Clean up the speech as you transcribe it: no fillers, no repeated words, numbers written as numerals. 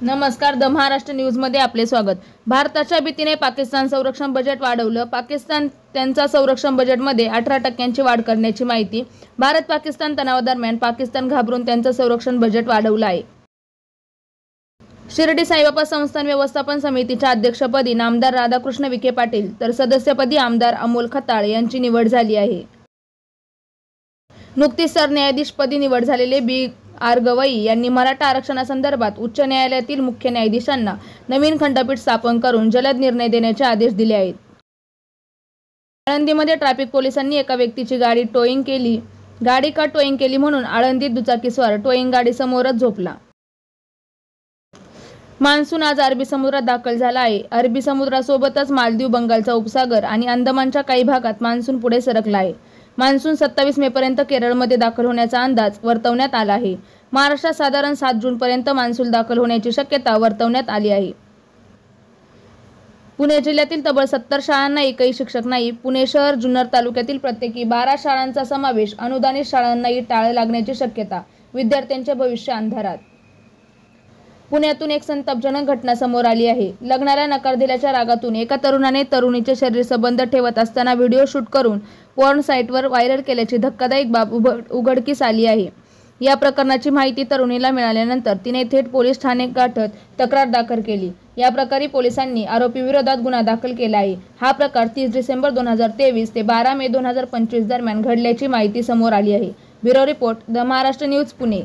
नमस्कार, द महाराष्ट्र न्यूजमध्ये आपले स्वागत। भारताच्या भीतीने पाकिस्तान संरक्षण बजेट वाढवलं। पाकिस्तान त्यांचा संरक्षण बजेटमध्ये 18% वाढ करण्याची माहिती। भारत पाकिस्तान तणावादरम्यान पाकिस्तान घाबरून त्यांचं संरक्षण बजेट वाढवलं आहे। शिर्डी साईबाबा संस्थान व्यवस्थापन समितीच्या अध्यक्षपदी नामदार राधाकृष्ण विखे पाटील तर सदस्यपदी आमदार अमोल खताळ यांची निवड झाली आहे। नुकतीच सरन्यायाधीशपदी निवड झालेले बी.आर. गवई यांनी मराठा आरक्षणासंदर्भात उच्च न्यायालयातील मुख्य न्यायाधीशांना नवीन खंडपीठ स्थापन करून जलद निर्णय देण्याचे आदेश दिले आहेत। आळंदीमध्ये ट्रॅफिक पोलिसांनी एका व्यक्तीची गाडी का टोईंग केली म्हणून आळंदीत दुचाकीस्वार टोईंग गाडीसमोरच झोपला। मान्सून आज अरबी समुद्रात दाखल झाला आहे। अरबी समुद्रासोबतच मालदीव, बंगालचा उपसागर आणि अंदमानच्या काही भागात मान्सून पुढे सरकला आहे। मान्सून 27 मेपर्यंत केरळमध्ये दाखल होण्याचा अंदाज वर्तवण्यात आला आहे। महाराष्ट्रात साधारण 7 जूनपर्यंत मान्सून दाखल होण्याची शक्यता वर्तवण्यात आली आहे। पुणे जिल्ह्यातील तब्बल 70 शाळांना एकही शिक्षक नाही। पुणे शहर जुन्नर तालुक्यातील प्रत्येकी 12 शाळांचा समावेश अनुदानित शाळांनाही टाळे लागण्याची शक्यता, विद्यार्थ्यांचे भविष्य अंधारात। पुण्यातून एक संतापजनक घटना समोर आली आहे। लग्नाला नकार दिल्याच्या रागातून एका तरुणाने तरुणीचे शरीर संबंध ठेवत असताना व्हिडिओ शूट करून पॉर्न साईटवर व्हायरल केल्याची धक्कादायक बाब उघडकीस आली आहे। या प्रकरणाची माहिती तरुणीला मिळाल्यानंतर तिने थेट पोलीस ठाणे गाठत तक्रार दाखल केली। या प्रकरणी पोलिसांनी आरोपीविरोधात गुन्हा दाखल केला आहे। हा प्रकार 30 डिसेंबर 2023 ते 12 मे 2025 दरम्यान घडल्याची माहिती समोर आली आहे। Bureau report, the Maharashtra news, Pune.